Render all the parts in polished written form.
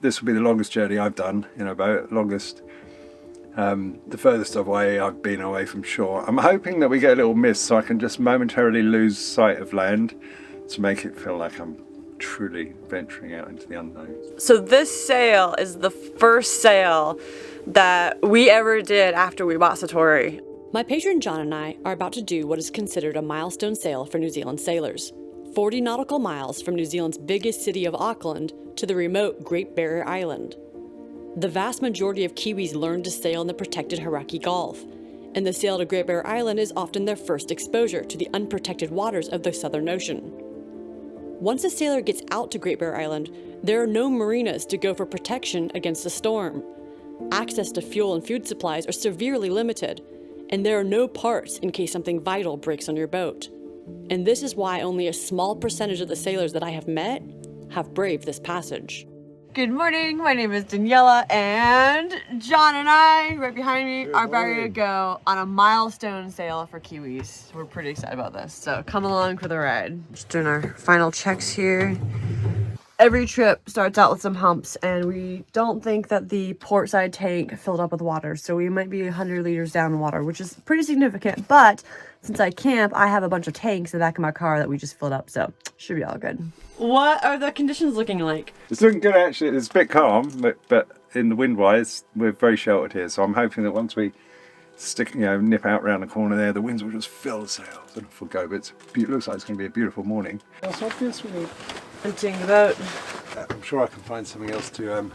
This will be the longest journey I've done in a boat, the furthest away I've been away from shore. I'm hoping that we get a little mist so I can just momentarily lose sight of land to make it feel like I'm truly venturing out into the unknown. So this sail is the first sail that we ever did after we bought Satori. My patron John and I are about to do what is considered a milestone sail for New Zealand sailors. 40 nautical miles from New Zealand's biggest city of Auckland to the remote Great Barrier Island. The vast majority of Kiwis learn to sail in the protected Hauraki Gulf, and the sail to Great Barrier Island is often their first exposure to the unprotected waters of the Southern Ocean. Once a sailor gets out to Great Barrier Island, there are no marinas to go for protection against a storm. Access to fuel and food supplies are severely limited, and there are no parts in case something vital breaks on your boat. And this is why only a small percentage of the sailors that I have met have braved this passage. Good morning, my name is Daniela, and John and I, right behind me, are about to go on a milestone sail for Kiwis. We're pretty excited about this, so come along for the ride. Just doing our final checks here. Every trip starts out with some humps, and we don't think that the port side tank filled up with water, so we might be 100 liters down in water, which is pretty significant. But since I camp, I have a bunch of tanks in the back of my car that we just filled up, so should be all good. What are the conditions looking like? It's looking good actually. It's a bit calm, but in the wind-wise, we're very sheltered here, so I'm hoping that once we nip out around the corner there, the winds will just fill the sails and off we'll go. But it looks like it's going to be a beautiful morning. That's obvious we need. Emptying the boat. I'm sure I can find something else to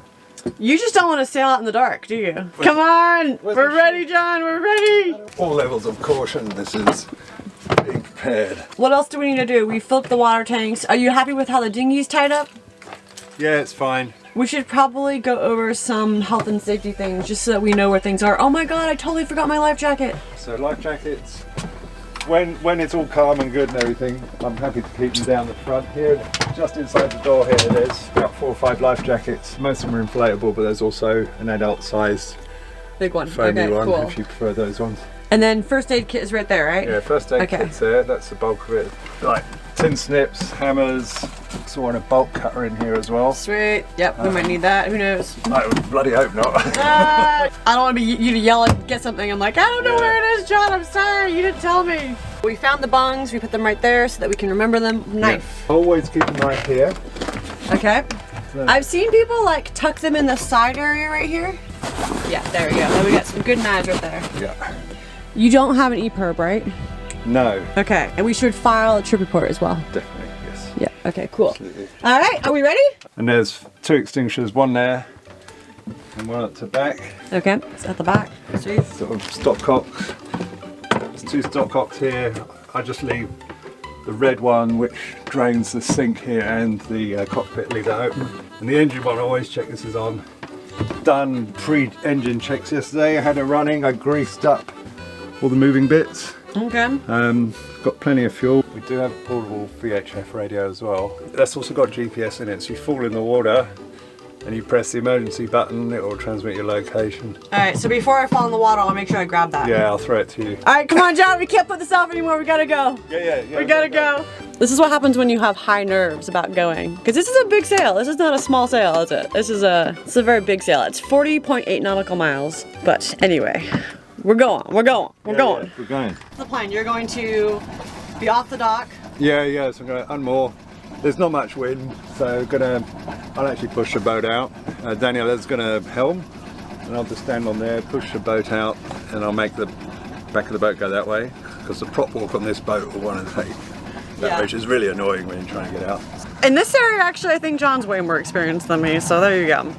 You just don't want to sail out in the dark, do you? Come on! We're ready, John! We're ready! All levels of caution, this is being prepared. What else do we need to do? We filled the water tanks. Are you happy with how the dinghy's tied up? Yeah, it's fine. We should probably go over some health and safety things just so that we know where things are. Oh my god, I totally forgot my life jacket. So life jackets, when it's all calm and good and everything, I'm happy to keep them down the front here. Just inside the door here, there's about 4 or 5 life jackets. Most of them are inflatable, but there's also an adult sized big one. Foamy one, cool. if you prefer those ones. And then first aid kit is right there, right? Yeah, first aid kit's there. That's the bulk of it. Like tin snips, hammers, saw a bolt cutter in here as well. Sweet. Yep, we might need that. Who knows? I would bloody hope not. I don't want you to yell and get something. I'm like, I don't know where it is, John. I'm sorry. You didn't tell me. We found the bungs. We put them right there so that we can remember them. Knife. Yeah. Always keep a knife here. Okay. So. I've seen people like tuck them in the side area right here. Yeah, there we go. Then we got some good knives right there. Yeah. You don't have an EPIRB, right? No. Okay, and we should file a trip report as well. Definitely, yes. Yeah, okay, cool. Absolutely. All right, are we ready? And there's 2 extinguishers, one there and one at the back. Okay, it's at the back. Sweet. Sort of stopcocks. There's 2 stopcocks here. I just leave the red one, which drains the sink here, and the cockpit, leave that open. And the engine one, I always check this is on. Done pre-engine checks yesterday. I had it running, I greased up all the moving bits. Okay. Got plenty of fuel. We do have a portable VHF radio as well. That's also got GPS in it, so you fall in the water and you press the emergency button, it will transmit your location. Alright, so before I fall in the water, I'll make sure I grab that. Yeah, I'll throw it to you. Alright, come on, John, we can't put this off anymore, we gotta go. Yeah. We gotta go. This is what happens when you have high nerves about going. Because this is a big sail. This is not a small sail, is it? It's a very big sail. It's 40.8 nautical miles. But anyway, we're going. We're going. Yeah, we're going. The plan, you're going to be off the dock. Yeah, so I'm going to unmoor. There's not much wind, so I'll actually push the boat out. Daniela's going to helm, and I'll just stand on there, push the boat out, and I'll make the back of the boat go that way, because the prop walk on this boat will want to take that, which is really annoying when you're trying to get out. In this area, actually, I think John's way more experienced than me, so there you go.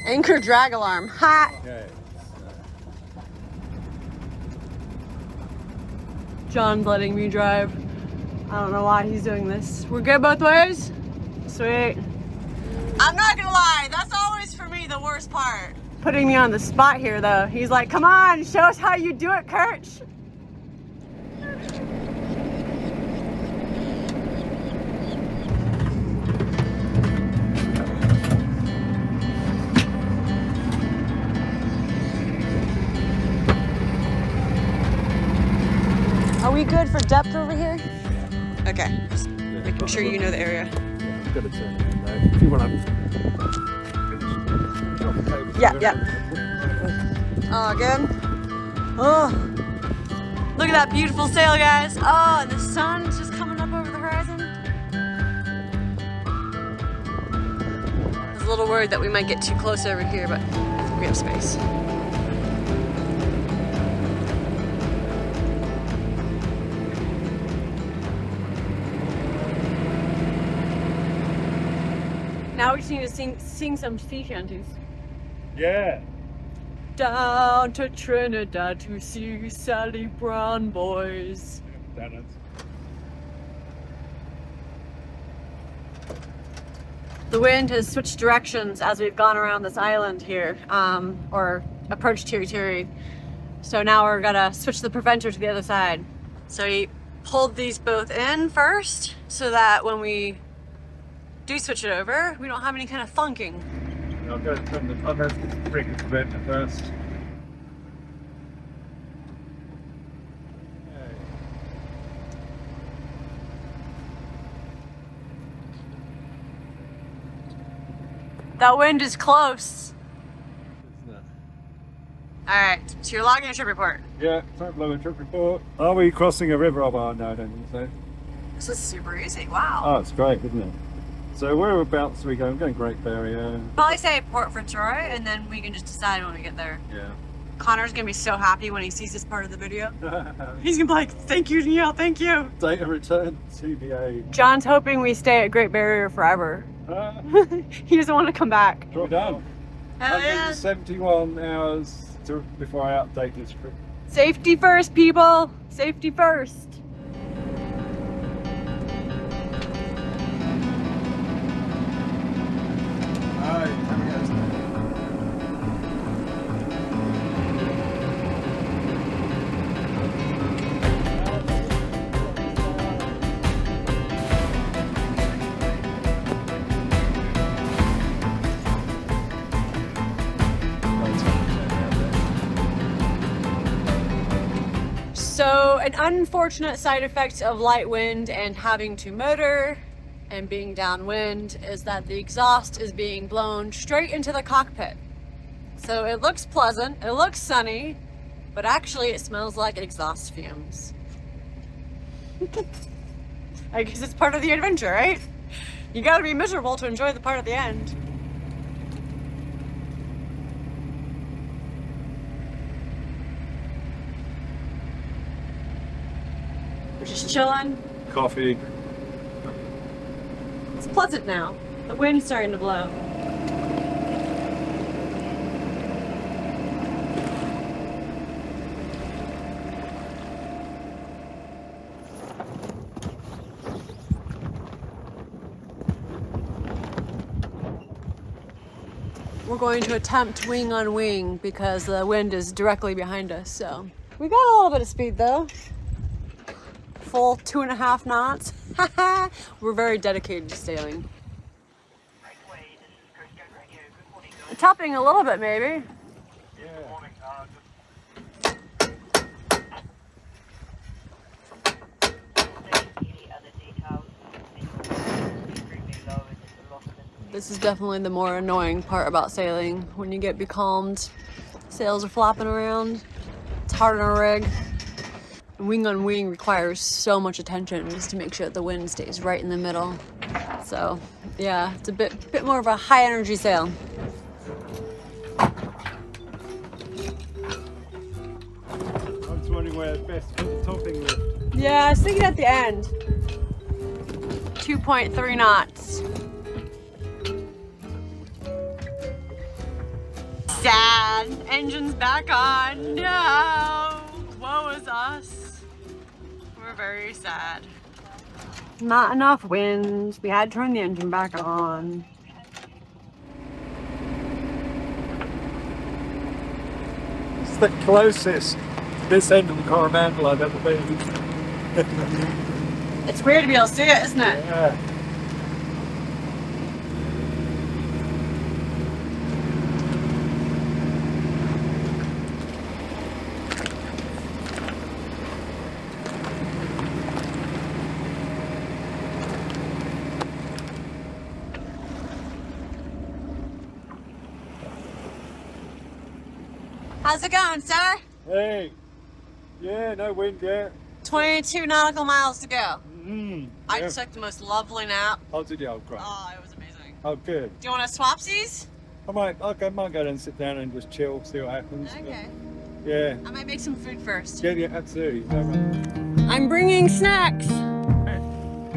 Anchor drag alarm. Ha! Okay. John's letting me drive. I don't know why he's doing this. We're good both ways? Sweet. I'm not gonna lie, that's always for me the worst part. Putting me on the spot here though. He's like, come on, show us how you do it, Kirch. Are we good for depth over here? Okay, just making sure you know the area. Yeah, I've got to turn it in though. if you want to finish off the table. Yeah. Oh, good. Oh, look at that beautiful sail, guys. Oh, and the sun's just coming up over the horizon. I was a little worried that we might get too close over here, but we have space. Now we just need to sing some sea shanties. Yeah. Down to Trinidad to see Sally Brown boys. The wind has switched directions as we've gone around this island here, or approached Tiri Tiri. So now we're gonna switch the preventer to the other side. So we pulled these both in first so that when we do switch it over, we don't have any kind of thunking. I'll go from the bring the preventer first. That wind is close. Alright, so you're logging a trip report. Yeah, front blowing trip report. Are we crossing a river? Oh, no, I don't think so. This is super easy, wow. Oh, it's great, isn't it? So whereabouts are we going? We're going Great Barrier. Probably say Port Fitzroy, and then we can just decide when we get there. Yeah. Connor's gonna be so happy when he sees this part of the video. He's gonna be like, thank you, Neil, thank you. Data return, TBA. John's hoping we stay at Great Barrier forever. He doesn't want to come back. We're done. Hell yeah. 71 hours before I update this trip. Safety first, people. Safety first. So an unfortunate side effect of light wind and having to motor and being downwind is that the exhaust is being blown straight into the cockpit. So it looks pleasant, it looks sunny, but actually it smells like exhaust fumes. I guess it's part of the adventure, right? You gotta be miserable to enjoy the part at the end. We're just chilling. Coffee. It's pleasant now. The wind's starting to blow. We're going to attempt wing on wing because the wind is directly behind us, so. We got a little bit of speed though. Full 2.5 knots. We're very dedicated to sailing. Topping a little bit maybe. This is definitely the more annoying part about sailing. When you get becalmed, sails are flopping around. It's hard on a rig. Wing on wing requires so much attention just to make sure that the wind stays right in the middle. So yeah, it's a bit more of a high energy sail. I'm just wondering where best for the topping lift. Yeah, I was thinking at the end. 2.3 knots. Sad. Engine's back on. No. Woe is us. We're very sad. Not enough wind. We had to turn the engine back on. It's the closest this end of the Coromandel I've ever been. It's weird to be able to see it, isn't it? Yeah. How's it going, sir? Hey. Yeah, no wind yet. 22 nautical miles to go. Yeah. I just took the most lovely nap. Oh, did you? Oh, great. Oh, it was amazing. Oh, good. Do you want to swapsies? I might go down and sit down and just chill, see what happens. Okay. Yeah. I might make some food first. Yeah, absolutely. No, I'm bringing snacks.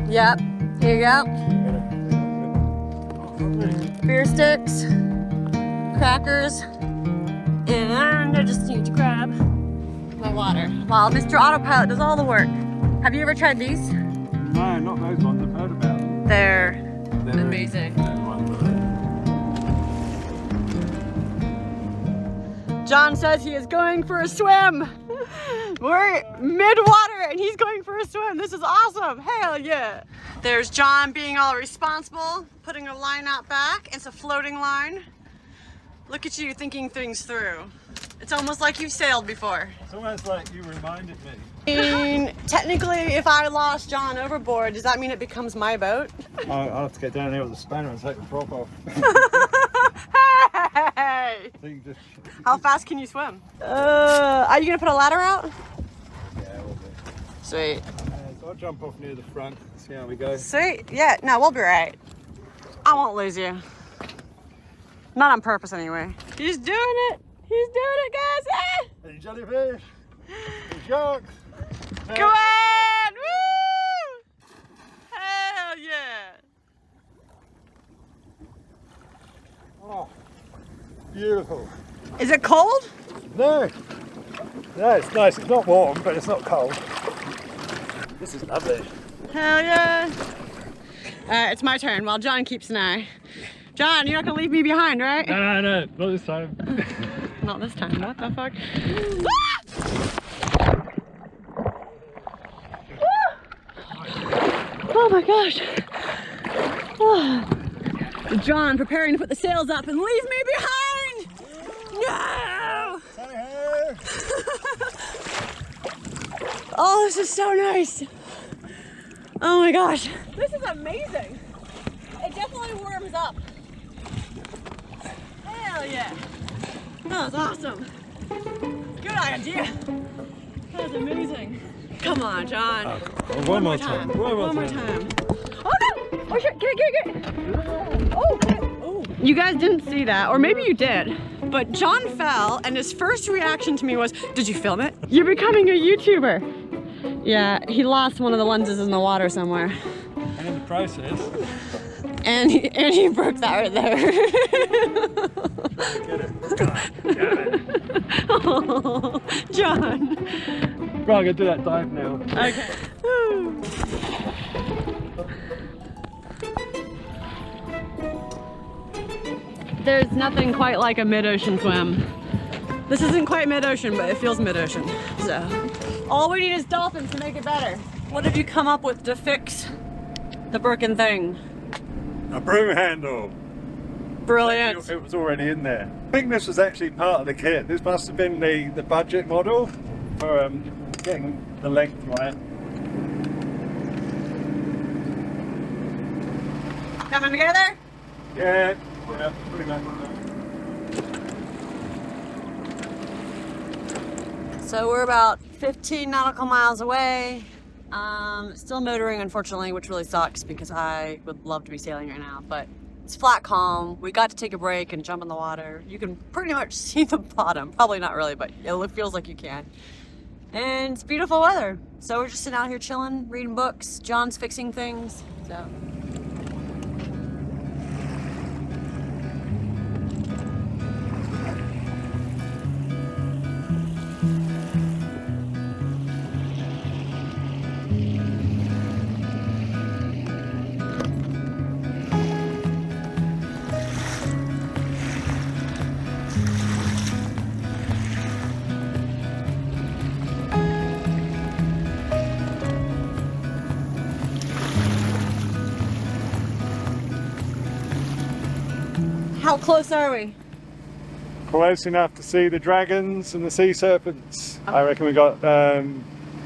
Yep. Here you go. Beer sticks, crackers, and I just need to grab my water while Mr. Autopilot does all the work. Have you ever tried these? No, not those ones. I've heard about them. They're amazing. John says he is going for a swim. We're mid-water and he's going for a swim. This is awesome. Hell yeah. There's John being all responsible, putting a line out back. It's a floating line. Look at you thinking things through. It's almost like you've sailed before. It's almost like you reminded me. I mean, technically, if I lost John overboard, does that mean it becomes my boat? I'll have to get down there with a spanner and take the prop off. Hey! So you just... How fast can you swim? Are you gonna put a ladder out? Yeah, we'll do. Sweet. So I'll jump off near the front, see how we go. Sweet. Yeah, no, we'll be right. I won't lose you. Not on purpose, anyway. He's doing it! He's doing it, guys! Ah! Any jellyfish? Any sharks? Come on! Woo! Hell yeah! Oh, beautiful. Is it cold? No, it's nice. It's not warm, but it's not cold. This is lovely. Hell yeah! It's my turn while John keeps an eye. John, you're not gonna leave me behind, right? No, not this time. Not this time. What the fuck? Oh my gosh! Oh. John preparing to put the sails up and leave me behind! No! Oh, this is so nice! Oh my gosh, this is amazing! It definitely warms up. Hell yeah! That was awesome. Good idea. That was amazing. Come on, John. One more time. One more time. Oh no! Oh shit! Get it! Oh! Oh! You guys didn't see that, or maybe you did. But John fell, and his first reaction to me was, "Did you film it? You're becoming a YouTuber." Yeah, he lost one of the lenses in the water somewhere. And in the process. And he broke that right there. Get it. Got it. Oh, John. Right, I'm gonna do that dive now. Okay. There's nothing quite like a mid-ocean swim. This isn't quite mid-ocean, but it feels mid-ocean. So, all we need is dolphins to make it better. What have you come up with to fix the broken thing? A broom handle. Brilliant. It was already in there. I think this was actually part of the kit. This must have been the budget model for getting the length right. Coming together? Yeah, pretty much. So we're about 15 nautical miles away. Still motoring, unfortunately, which really sucks because I would love to be sailing right now, but it's flat calm. We got to take a break and jump in the water. You can pretty much see the bottom. Probably not really, but it feels like you can. And it's beautiful weather. So we're just sitting out here chilling, reading books. John's fixing things, so. How close are we? Close enough to see the dragons and the sea serpents. I reckon we got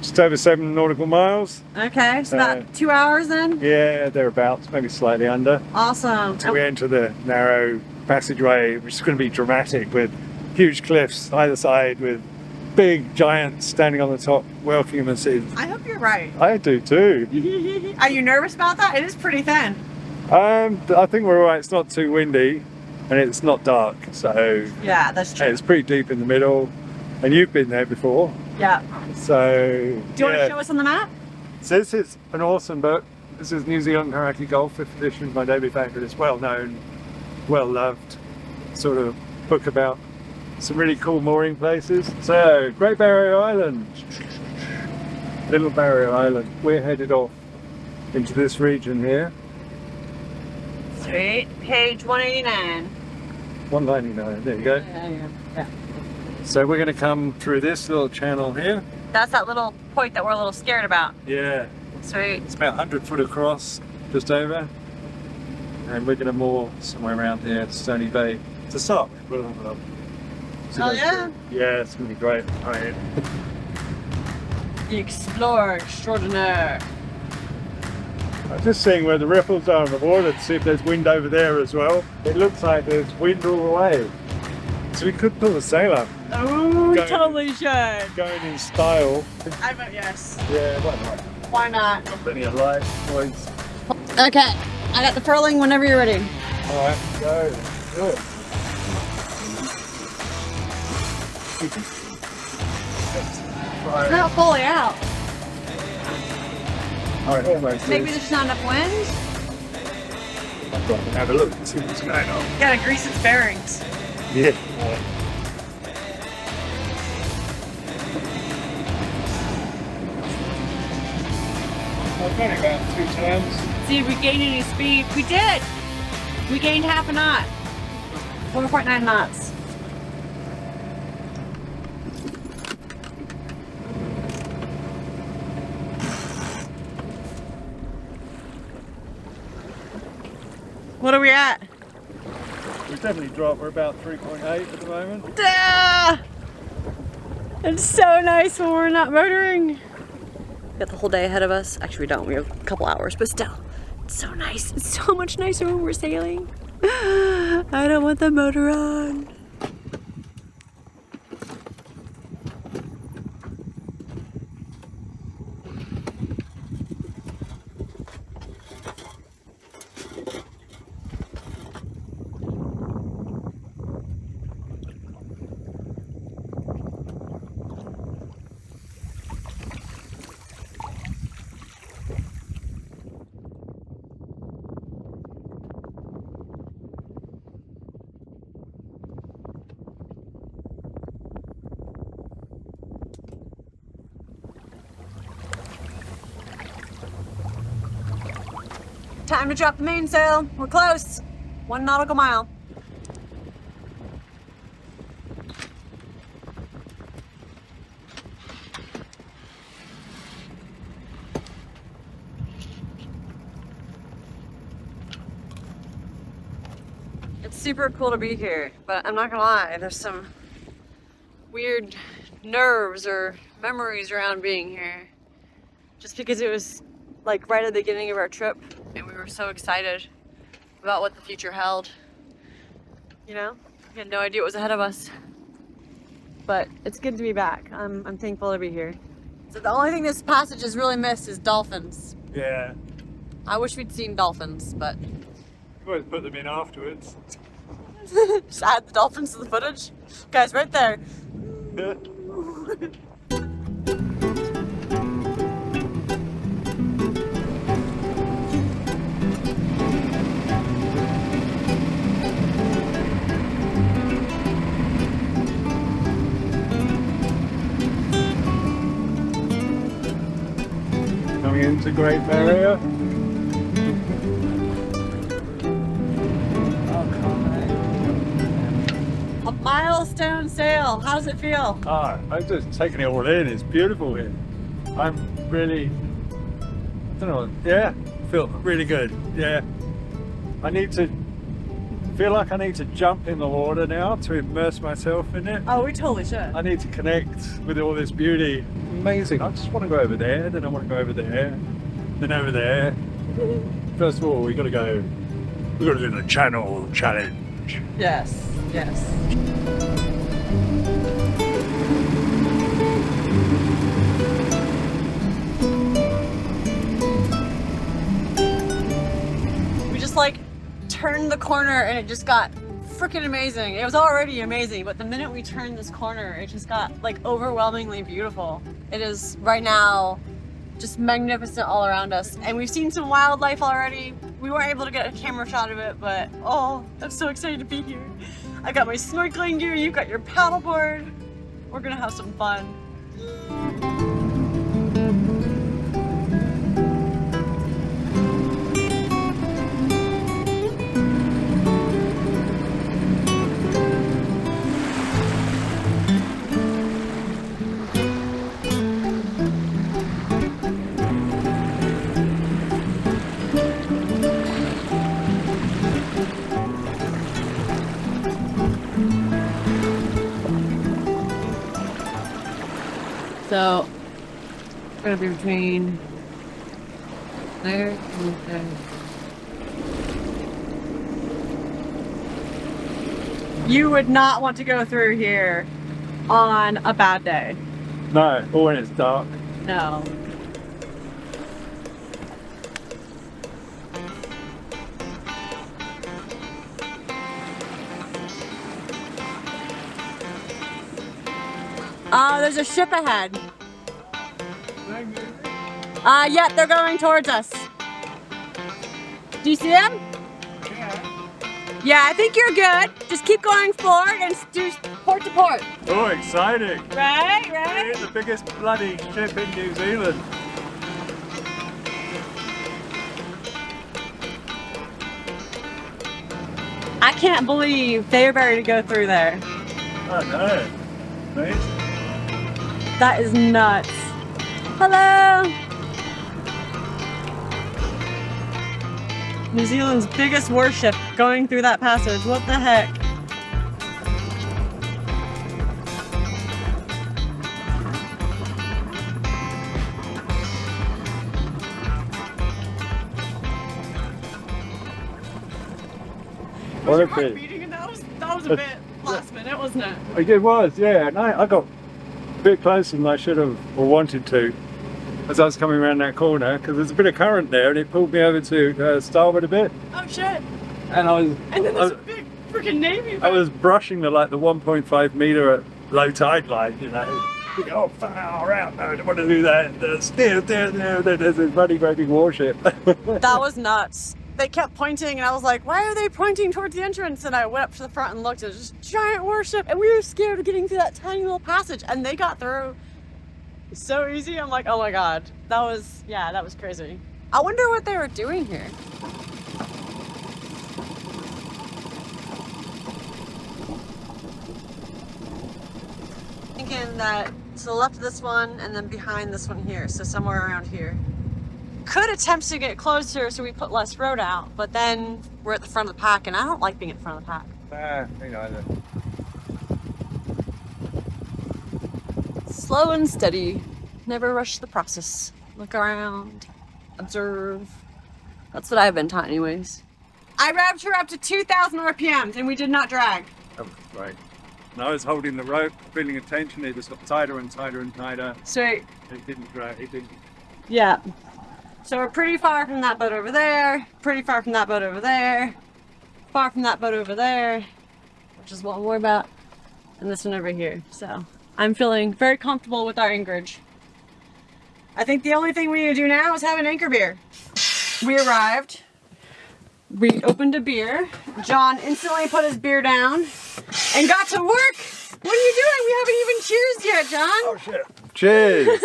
just over 7 nautical miles. Okay, so about 2 hours then? Yeah, thereabouts, maybe slightly under. Awesome. So we enter the narrow passageway, which is going to be dramatic with huge cliffs either side with big giants standing on the top welcoming us in. I hope you're right. I do too. Are you nervous about that? It is pretty thin. I think we're alright. It's not too windy and it's not dark, so Yeah, that's true. it's pretty deep in the middle. And you've been there before, Yeah. so Do you want to show us on the map? So this is an awesome book. This is New Zealand Hauraki Gulf, 5th edition, my debut favourite. It's well known, well loved, sort of book about some really cool mooring places. So, Great Barrier Island, Little Barrier Island. We're headed off into this region here. Sweet. Page 189. 199, there you go. Yeah. So we're going to come through this little channel here. That's that little point that we're a little scared about. Yeah. Sweet. It's about 100 foot across, just over. And we're going to moor somewhere around here at Stony Bay. It's a stop. We'll have a look. Oh yeah? Yeah, it's going to be great. All right. The explorer extraordinaire. I'm just seeing where the ripples are on the water to see if there's wind over there as well. It looks like there's wind all the way. So we could pull the sail up. Oh, totally should. Going in style. I vote yes. Yeah, why not? Why not? Plenty of light points. Okay, I got the furling whenever you're ready. Alright, go. Good. It's not fully out. Alright, almost. Maybe there's not enough wind? I've got to have a look and see what's going on. Gotta grease its bearings. Yeah. I've done it about 2 times. See if we gained any speed. We did! We gained half a knot. 4.9 knots. What are we at? We've definitely dropped. We're about 3.8 at the moment. Ah! It's so nice when we're not motoring. We got the whole day ahead of us. Actually, we don't. We have a couple hours, but still, it's so nice. It's so much nicer when we're sailing. I don't want the motor on. Time to drop the mainsail. We're close. 1 nautical mile. It's super cool to be here, but I'm not gonna lie, there's some weird nerves or memories around being here. Just because it was like right at the beginning of our trip and we were so excited about what the future held. You know, we had no idea what was ahead of us. But it's good to be back. I'm thankful to be here. So the only thing this passage has really missed is dolphins. Yeah. I wish we'd seen dolphins, but You always put them in afterwards. just add the dolphins to the footage. Guys, right there. Coming into Great Barrier. A milestone sail. How does it feel? Ah, I'm just taking it all in. It's beautiful here. I'm really, I don't know, yeah, feel really good. Yeah. I feel like I need to jump in the water now to immerse myself in it. Oh, we totally should. I need to connect with all this beauty. Amazing. I just want to go over there, then I want to go over there, then over there. First of all, we got to do the channel challenge. Yes, yes. turned the corner and it just got freaking amazing. It was already amazing, but the minute we turned this corner, it just got like overwhelmingly beautiful. It is right now just magnificent all around us. And we've seen some wildlife already. We weren't able to get a camera shot of it, but oh, I'm so excited to be here. I got my snorkeling gear, you've got your paddleboard. We're gonna have some fun. So, we're gonna be between there and there. You would not want to go through here on a bad day. No, or when it's dark. No. Oh, there's a ship ahead. Yeah, they're going towards us. Do you see them? Yeah, I think you're good. Just keep going forward and do port to port. Oh, exciting. Right, right. It's the biggest bloody ship in New Zealand. I can't believe they're ready to go through there. I know. Amazing. That is nuts. Hello. New Zealand's biggest warship going through that passage. What the heck? What Was a your heart bit. beating? And that was a bit last minute, wasn't it? It was, yeah. And I got a bit closer than I should have or wanted to as I was coming around that corner because there's a bit of current there and it pulled me over to starboard a bit. Oh shit! And And then there's a big freaking navy. I was brushing the 1.5 meter at low tide line, you know. Think, oh, far out! No, I don't want to do that. Steer. There's a bloody breaking warship. That was nuts. They kept pointing and I was like, why are they pointing towards the entrance? And I went up to the front and looked, it was just giant warship and we were scared of getting through that tiny little passage and they got through so easy. I'm like, oh my god, that was crazy. I wonder what they were doing here. Thinking that to the left of this one and then behind this one here, so somewhere around here. Could attempt to get closer so we put less road out, but then we're at the front of the pack and I don't like being at the front of the pack. Me neither. Slow and steady. Never rush the process. Look around. Observe. That's what I've been taught anyways. I revved her up to 2,000 RPMs and we did not drag. Oh, right. And I was holding the rope, feeling a tension. It just got tighter and tighter and tighter. Sweet. It didn't drag. It didn't. Yeah. So we're pretty far from that boat over there, pretty far from that boat over there, far from that boat over there, which is what we're about, and this one over here. So I'm feeling very comfortable with our anchorage. I think the only thing we need to do now is have an anchor beer. We arrived, we opened a beer, John instantly put his beer down and got to work. What are you doing? We haven't even cheersed yet, John. Oh shit. Cheers.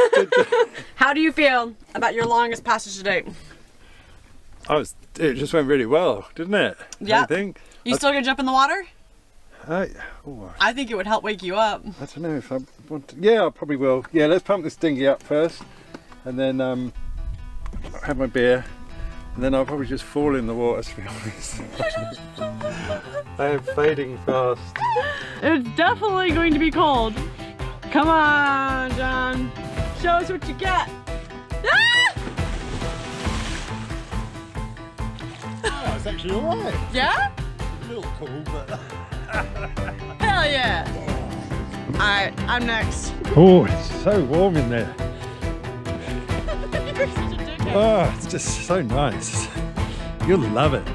How do you feel about your longest passage to date? It just went really well, didn't it? Yeah. I think. You still gonna jump in the water? I I think it would help wake you up. don't know if I want to. Yeah, I probably will. Yeah, let's pump this dinghy up first and then have my beer and then I'll probably just fall in the water, to be honest. I am fading fast. It's definitely going to be cold. Come on, John. Show us what you got. Ah! Oh, it's actually alright. Yeah? A little cool, but. Hell yeah. Alright, I'm next. Oh, it's so warm in there. You're such a dickhead. Oh, it's just so nice. You'll love it.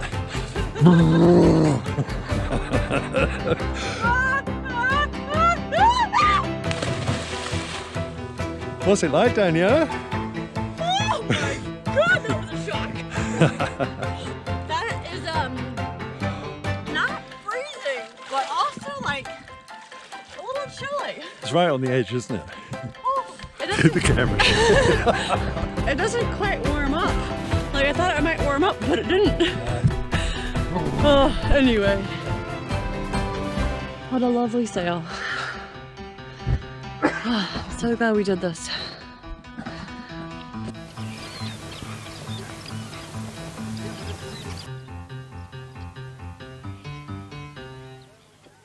What's it like down here? Oh my god, that was a shock. That is not freezing, but also like a little chilly. It's right on the edge, isn't it? Oh, it doesn't, The camera. it doesn't quite warm up. Like I thought it might warm up, but it didn't. Oh, anyway. What a lovely sail. So glad we did this.